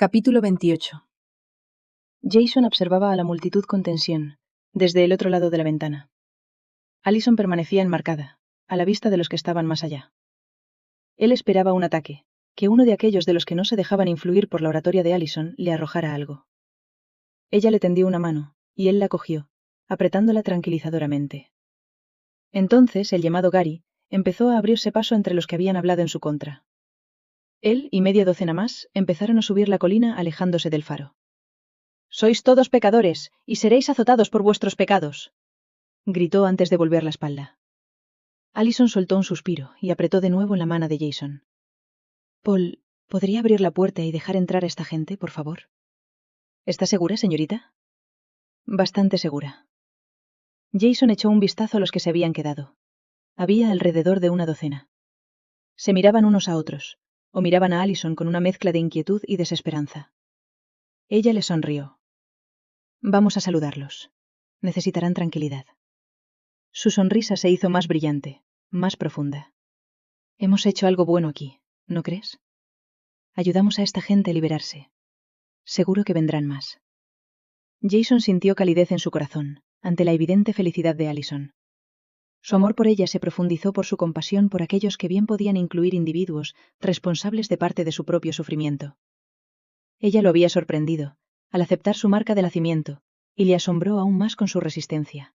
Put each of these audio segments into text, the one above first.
Capítulo 28. Jason observaba a la multitud con tensión, desde el otro lado de la ventana. Allison permanecía enmarcada, a la vista de los que estaban más allá. Él esperaba un ataque, que uno de aquellos de los que no se dejaban influir por la oratoria de Allison le arrojara algo. Ella le tendió una mano, y él la cogió, apretándola tranquilizadoramente. Entonces el llamado Gary empezó a abrirse paso entre los que habían hablado en su contra. Él y media docena más empezaron a subir la colina alejándose del faro. «Sois todos pecadores, y seréis azotados por vuestros pecados», gritó antes de volver la espalda. Allison soltó un suspiro y apretó de nuevo la mano de Jason. «Paul, ¿podría abrir la puerta y dejar entrar a esta gente, por favor?» «¿Está segura, señorita?» «Bastante segura». Jason echó un vistazo a los que se habían quedado. Había alrededor de una docena. Se miraban unos a otros, o miraban a Allison con una mezcla de inquietud y desesperanza. Ella le sonrió. «Vamos a saludarlos. Necesitarán tranquilidad». Su sonrisa se hizo más brillante, más profunda. «Hemos hecho algo bueno aquí, ¿no crees? Ayudamos a esta gente a liberarse. Seguro que vendrán más». Jason sintió calidez en su corazón, ante la evidente felicidad de Allison. Su amor por ella se profundizó por su compasión por aquellos que bien podían incluir individuos responsables de parte de su propio sufrimiento. Ella lo había sorprendido, al aceptar su marca de nacimiento, y le asombró aún más con su resistencia.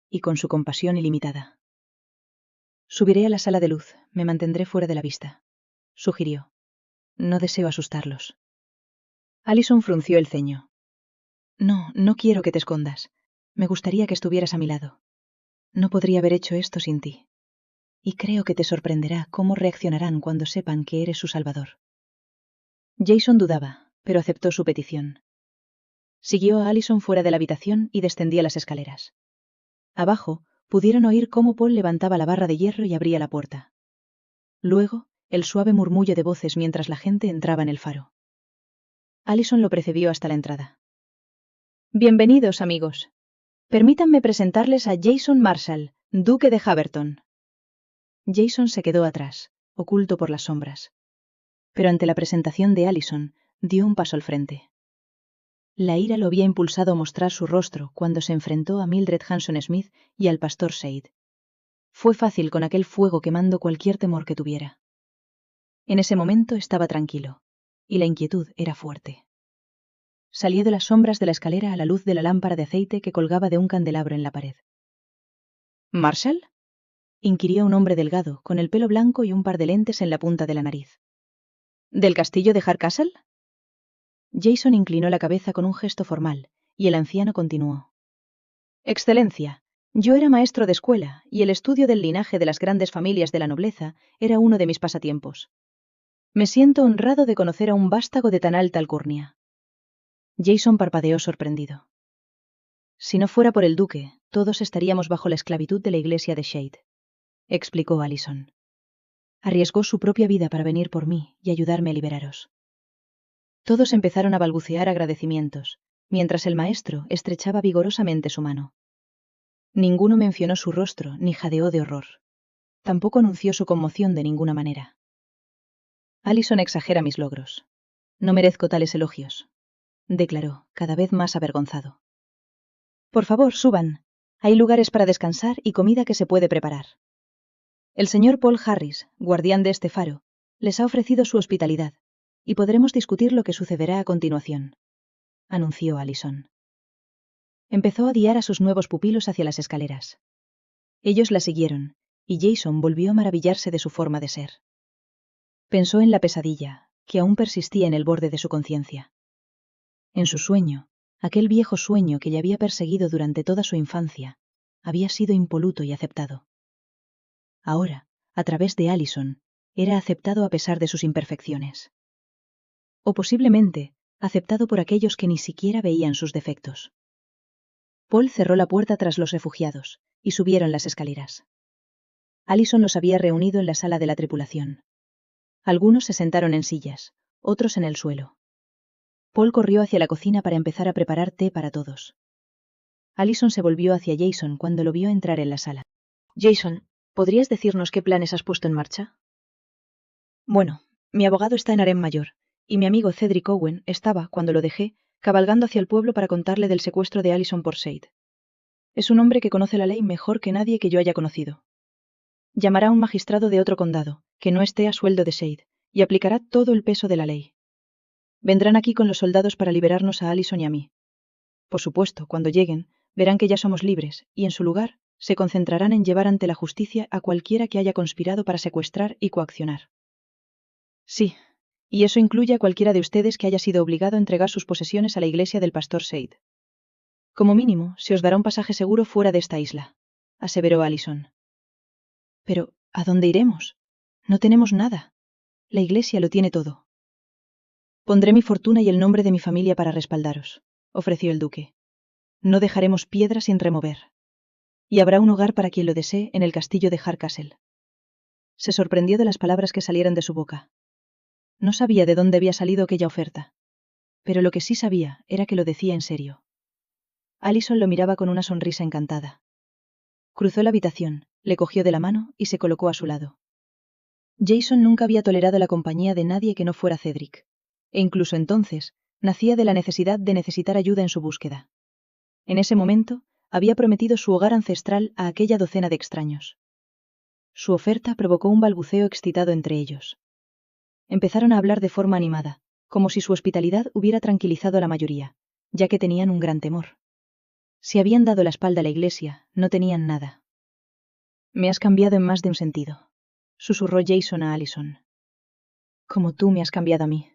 Y con su compasión ilimitada. «Subiré a la sala de luz, me mantendré fuera de la vista», sugirió. «No deseo asustarlos». Allison frunció el ceño. No quiero que te escondas. Me gustaría que estuvieras a mi lado. No podría haber hecho esto sin ti. Y creo que te sorprenderá cómo reaccionarán cuando sepan que eres su salvador». Jason dudaba, pero aceptó su petición. Siguió a Allison fuera de la habitación y descendía las escaleras. Abajo, pudieron oír cómo Paul levantaba la barra de hierro y abría la puerta. Luego, el suave murmullo de voces mientras la gente entraba en el faro. Allison lo precedió hasta la entrada. «Bienvenidos, amigos. Permítanme presentarles a Jason Marshall, duque de Haverton». Jason se quedó atrás, oculto por las sombras. Pero ante la presentación de Allison, dio un paso al frente. La ira lo había impulsado a mostrar su rostro cuando se enfrentó a Mildred Hanson Smith y al pastor Said. Fue fácil con aquel fuego quemando cualquier temor que tuviera. En ese momento estaba tranquilo, y la inquietud era fuerte. Salió de las sombras de la escalera a la luz de la lámpara de aceite que colgaba de un candelabro en la pared. «¿Marshall?», inquirió un hombre delgado, con el pelo blanco y un par de lentes en la punta de la nariz. «¿Del castillo de Hardcastle?». Jason inclinó la cabeza con un gesto formal, y el anciano continuó. «Excelencia, yo era maestro de escuela, y el estudio del linaje de las grandes familias de la nobleza era uno de mis pasatiempos. Me siento honrado de conocer a un vástago de tan alta alcurnia». Jason parpadeó sorprendido. «Si no fuera por el duque, todos estaríamos bajo la esclavitud de la iglesia de Shade», explicó Allison. «Arriesgó su propia vida para venir por mí y ayudarme a liberaros». Todos empezaron a balbucear agradecimientos, mientras el maestro estrechaba vigorosamente su mano. Ninguno mencionó su rostro ni jadeó de horror. Tampoco anunció su conmoción de ninguna manera. «Allison exagera mis logros. No merezco tales elogios», declaró, cada vez más avergonzado. «Por favor, suban. Hay lugares para descansar y comida que se puede preparar. El señor Paul Harris, guardián de este faro, les ha ofrecido su hospitalidad, y podremos discutir lo que sucederá a continuación», anunció Allison. Empezó a guiar a sus nuevos pupilos hacia las escaleras. Ellos la siguieron, y Jason volvió a maravillarse de su forma de ser. Pensó en la pesadilla, que aún persistía en el borde de su conciencia. En su sueño, aquel viejo sueño que le había perseguido durante toda su infancia, había sido impoluto y aceptado. Ahora, a través de Allison, era aceptado a pesar de sus imperfecciones. O posiblemente, aceptado por aquellos que ni siquiera veían sus defectos. Paul cerró la puerta tras los refugiados, y subieron las escaleras. Allison los había reunido en la sala de la tripulación. Algunos se sentaron en sillas, otros en el suelo. Paul corrió hacia la cocina para empezar a preparar té para todos. Allison se volvió hacia Jason cuando lo vio entrar en la sala. «Jason, ¿podrías decirnos qué planes has puesto en marcha?» «Bueno, mi abogado está en Harem Mayor, y mi amigo Cedric Owen estaba, cuando lo dejé, cabalgando hacia el pueblo para contarle del secuestro de Allison por Said. Es un hombre que conoce la ley mejor que nadie que yo haya conocido. Llamará a un magistrado de otro condado, que no esté a sueldo de Said, y aplicará todo el peso de la ley. Vendrán aquí con los soldados para liberarnos a Allison y a mí. Por supuesto, cuando lleguen, verán que ya somos libres, y en su lugar, se concentrarán en llevar ante la justicia a cualquiera que haya conspirado para secuestrar y coaccionar. Sí, y eso incluye a cualquiera de ustedes que haya sido obligado a entregar sus posesiones a la iglesia del pastor Said. Como mínimo, se os dará un pasaje seguro fuera de esta isla, aseveró Allison. Pero, ¿a dónde iremos? No tenemos nada. La iglesia lo tiene todo. Pondré mi fortuna y el nombre de mi familia para respaldaros, ofreció el duque. No dejaremos piedra sin remover. Y habrá un hogar para quien lo desee en el castillo de Hardcastle. Se sorprendió de las palabras que salieran de su boca. No sabía de dónde había salido aquella oferta. Pero lo que sí sabía era que lo decía en serio. Allison lo miraba con una sonrisa encantada. Cruzó la habitación, le cogió de la mano y se colocó a su lado. Jason nunca había tolerado la compañía de nadie que no fuera Cedric. E incluso entonces, nacía de la necesidad de necesitar ayuda en su búsqueda. En ese momento, había prometido su hogar ancestral a aquella docena de extraños. Su oferta provocó un balbuceo excitado entre ellos. Empezaron a hablar de forma animada, como si su hospitalidad hubiera tranquilizado a la mayoría, ya que tenían un gran temor. Si habían dado la espalda a la iglesia, no tenían nada. Me has cambiado en más de un sentido, susurró Jason a Allison. Como tú me has cambiado a mí.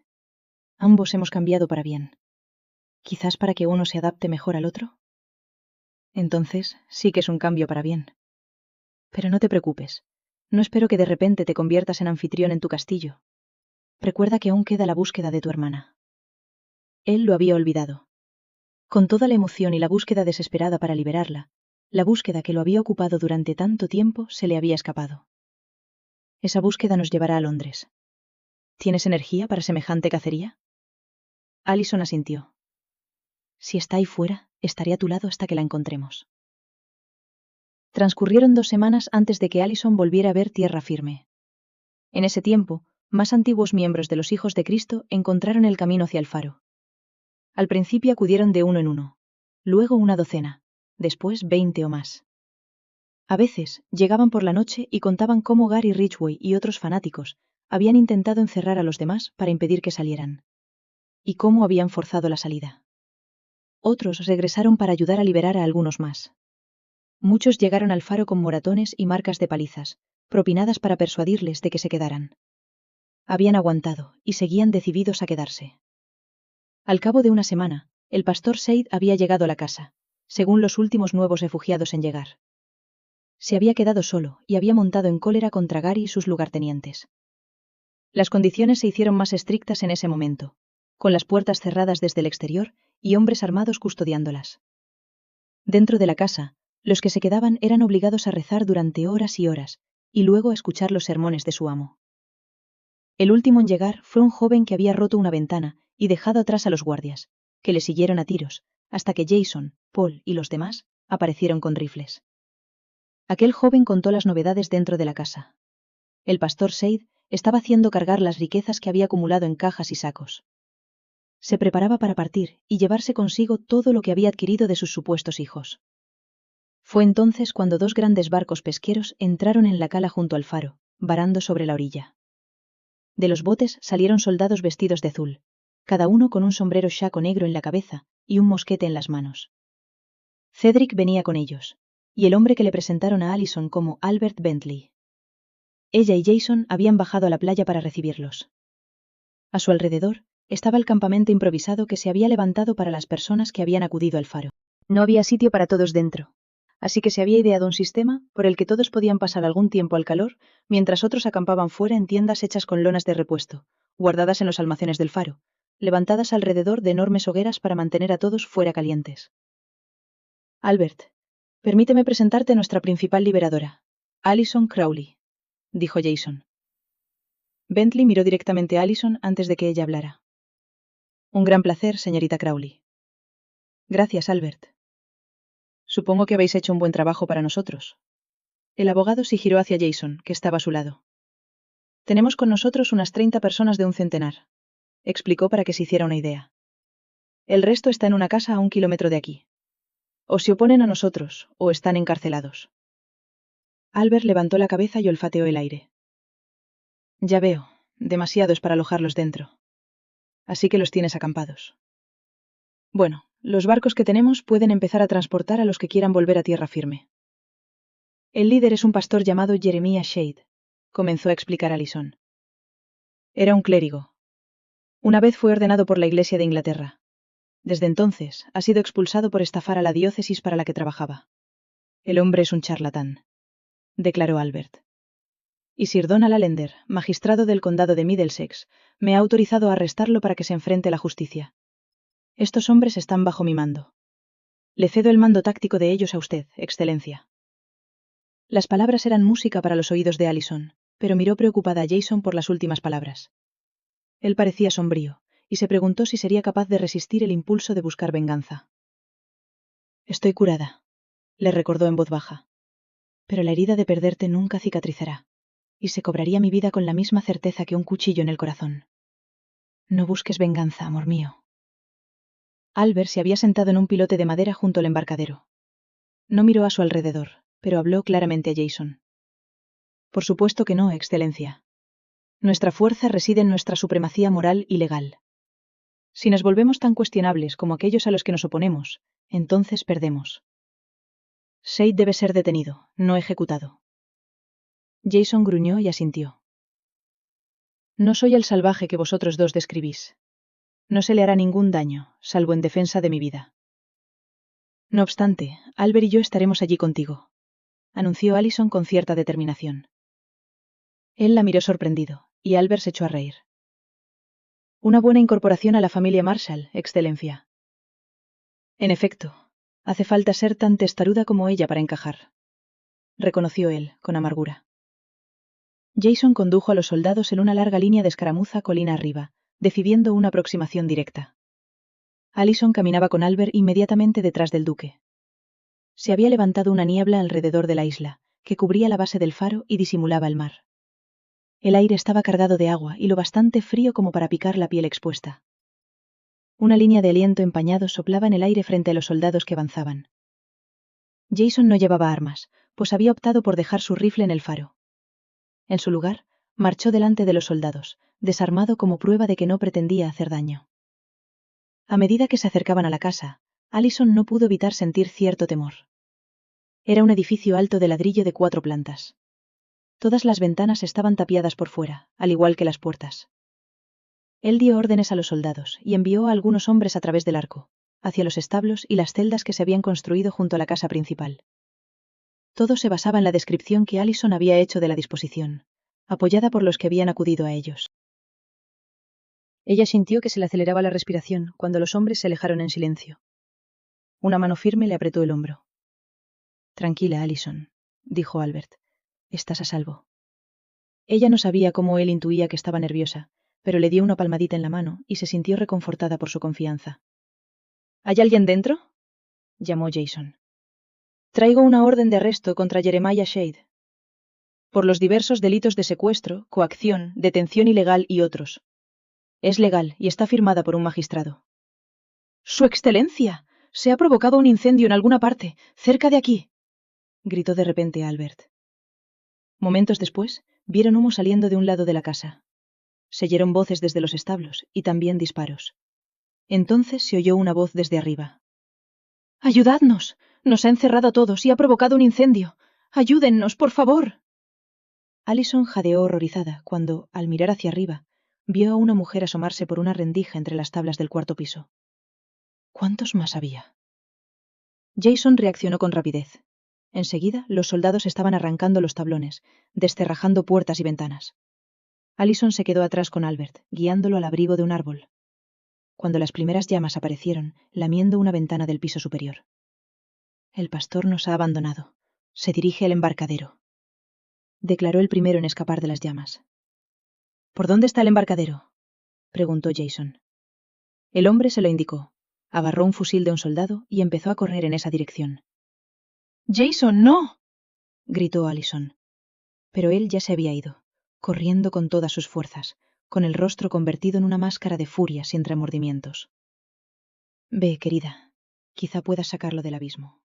Ambos hemos cambiado para bien. Quizás para que uno se adapte mejor al otro. Entonces, sí que es un cambio para bien. Pero no te preocupes. No espero que de repente te conviertas en anfitrión en tu castillo. Recuerda que aún queda la búsqueda de tu hermana. Él lo había olvidado. Con toda la emoción y la búsqueda desesperada para liberarla, la búsqueda que lo había ocupado durante tanto tiempo se le había escapado. Esa búsqueda nos llevará a Londres. ¿Tienes energía para semejante cacería? Allison asintió. Si está ahí fuera, estaré a tu lado hasta que la encontremos. Transcurrieron 2 semanas antes de que Allison volviera a ver tierra firme. En ese tiempo, más antiguos miembros de los Hijos de Cristo encontraron el camino hacia el faro. Al principio acudieron de uno en uno, luego una docena, después 20 o más. A veces, llegaban por la noche y contaban cómo Gary Ridgway y otros fanáticos habían intentado encerrar a los demás para impedir que salieran. Y cómo habían forzado la salida. Otros regresaron para ayudar a liberar a algunos más. Muchos llegaron al faro con moratones y marcas de palizas, propinadas para persuadirles de que se quedaran. Habían aguantado, y seguían decididos a quedarse. Al cabo de una semana, el pastor Said había llegado a la casa, según los últimos nuevos refugiados en llegar. Se había quedado solo, y había montado en cólera contra Gary y sus lugartenientes. Las condiciones se hicieron más estrictas en ese momento, con las puertas cerradas desde el exterior y hombres armados custodiándolas. Dentro de la casa, los que se quedaban eran obligados a rezar durante horas y horas, y luego a escuchar los sermones de su amo. El último en llegar fue un joven que había roto una ventana y dejado atrás a los guardias, que le siguieron a tiros, hasta que Jason, Paul y los demás aparecieron con rifles. Aquel joven contó las novedades dentro de la casa. El pastor Said estaba haciendo cargar las riquezas que había acumulado en cajas y sacos. Se preparaba para partir y llevarse consigo todo lo que había adquirido de sus supuestos hijos. Fue entonces cuando 2 grandes barcos pesqueros entraron en la cala junto al faro, varando sobre la orilla. De los botes salieron soldados vestidos de azul, cada uno con un sombrero chaco negro en la cabeza y un mosquete en las manos. Cedric venía con ellos, y el hombre que le presentaron a Allison como Albert Bentley. Ella y Jason habían bajado a la playa para recibirlos. A su alrededor estaba el campamento improvisado que se había levantado para las personas que habían acudido al faro. No había sitio para todos dentro, así que se había ideado un sistema por el que todos podían pasar algún tiempo al calor, mientras otros acampaban fuera en tiendas hechas con lonas de repuesto, guardadas en los almacenes del faro, levantadas alrededor de enormes hogueras para mantener a todos fuera calientes. Albert, permíteme presentarte a nuestra principal liberadora, Allison Crowley, dijo Jason. Bentley miró directamente a Allison antes de que ella hablara. Un gran placer, señorita Crowley. Gracias, Albert. Supongo que habéis hecho un buen trabajo para nosotros. El abogado se giró hacia Jason, que estaba a su lado. Tenemos con nosotros unas 30 personas de un centenar. explicó para que se hiciera una idea. El resto está en una casa a 1 kilómetro de aquí. O se oponen a nosotros, o están encarcelados. Albert levantó la cabeza y olfateó el aire. Ya veo, demasiados para alojarlos dentro. Así que los tienes acampados. Bueno, los barcos que tenemos pueden empezar a transportar a los que quieran volver a tierra firme. El líder es un pastor llamado Jeremiah Shade, comenzó a explicar Allison. Era un clérigo. Una vez fue ordenado por la Iglesia de Inglaterra. Desde entonces, ha sido expulsado por estafar a la diócesis para la que trabajaba. El hombre es un charlatán, declaró Albert. Y Sir Donald Allender, magistrado del condado de Middlesex, me ha autorizado a arrestarlo para que se enfrente a la justicia. Estos hombres están bajo mi mando. Le cedo el mando táctico de ellos a usted, Excelencia. Las palabras eran música para los oídos de Allison, pero miró preocupada a Jason por las últimas palabras. Él parecía sombrío, y se preguntó si sería capaz de resistir el impulso de buscar venganza. Estoy curada, le recordó en voz baja. Pero la herida de perderte nunca cicatrizará, y se cobraría mi vida con la misma certeza que un cuchillo en el corazón. No busques venganza, amor mío. Albert se había sentado en un pilote de madera junto al embarcadero. No miró a su alrededor, pero habló claramente a Jason. Por supuesto que no, Excelencia. Nuestra fuerza reside en nuestra supremacía moral y legal. Si nos volvemos tan cuestionables como aquellos a los que nos oponemos, entonces perdemos. Shade debe ser detenido, no ejecutado. Jason gruñó y asintió. No soy el salvaje que vosotros dos describís. No se le hará ningún daño, salvo en defensa de mi vida. No obstante, Albert y yo estaremos allí contigo, anunció Allison con cierta determinación. Él la miró sorprendido, y Albert se echó a reír. Una buena incorporación a la familia Marshall, Excelencia. En efecto, hace falta ser tan testaruda como ella para encajar, reconoció él, con amargura. Jason condujo a los soldados en una larga línea de escaramuza colina arriba, decidiendo una aproximación directa. Allison caminaba con Albert inmediatamente detrás del duque. Se había levantado una niebla alrededor de la isla, que cubría la base del faro y disimulaba el mar. El aire estaba cargado de agua y lo bastante frío como para picar la piel expuesta. Una línea de aliento empañado soplaba en el aire frente a los soldados que avanzaban. Jason no llevaba armas, pues había optado por dejar su rifle en el faro. En su lugar, marchó delante de los soldados, desarmado como prueba de que no pretendía hacer daño. A medida que se acercaban a la casa, Allison no pudo evitar sentir cierto temor. Era un edificio alto de ladrillo de 4 plantas. Todas las ventanas estaban tapiadas por fuera, al igual que las puertas. Él dio órdenes a los soldados y envió a algunos hombres a través del arco, hacia los establos y las celdas que se habían construido junto a la casa principal. Todo se basaba en la descripción que Allison había hecho de la disposición, apoyada por los que habían acudido a ellos. Ella sintió que se le aceleraba la respiración cuando los hombres se alejaron en silencio. Una mano firme le apretó el hombro. Tranquila, Allison, dijo Albert. Estás a salvo. Ella no sabía cómo él intuía que estaba nerviosa, pero le dio una palmadita en la mano y se sintió reconfortada por su confianza. ¿Hay alguien dentro?, llamó Jason. Traigo una orden de arresto contra Jeremiah Shade. Por los diversos delitos de secuestro, coacción, detención ilegal y otros. Es legal y está firmada por un magistrado. ¡Su Excelencia! Se ha provocado un incendio en alguna parte, cerca de aquí, gritó de repente Albert. Momentos después, vieron humo saliendo de un lado de la casa. Se oyeron voces desde los establos y también disparos. Entonces se oyó una voz desde arriba. ¡Ayudadnos! Nos ha encerrado a todos y ha provocado un incendio. ¡Ayúdennos, por favor! Allison jadeó horrorizada cuando, al mirar hacia arriba, vio a una mujer asomarse por una rendija entre las tablas del 4.º piso. ¿Cuántos más había? Jason reaccionó con rapidez. Enseguida, los soldados estaban arrancando los tablones, descerrajando puertas y ventanas. Allison se quedó atrás con Albert, guiándolo al abrigo de un árbol. Cuando las primeras llamas aparecieron, lamiendo una ventana del piso superior. El pastor nos ha abandonado. Se dirige al embarcadero, declaró el primero en escapar de las llamas. ¿Por dónde está el embarcadero?, preguntó Jason. El hombre se lo indicó, agarró un fusil de un soldado y empezó a correr en esa dirección. ¡Jason, no!, gritó Allison. Pero él ya se había ido, corriendo con todas sus fuerzas, con el rostro convertido en una máscara de furia sin remordimientos. Ve, querida, quizá puedas sacarlo del abismo.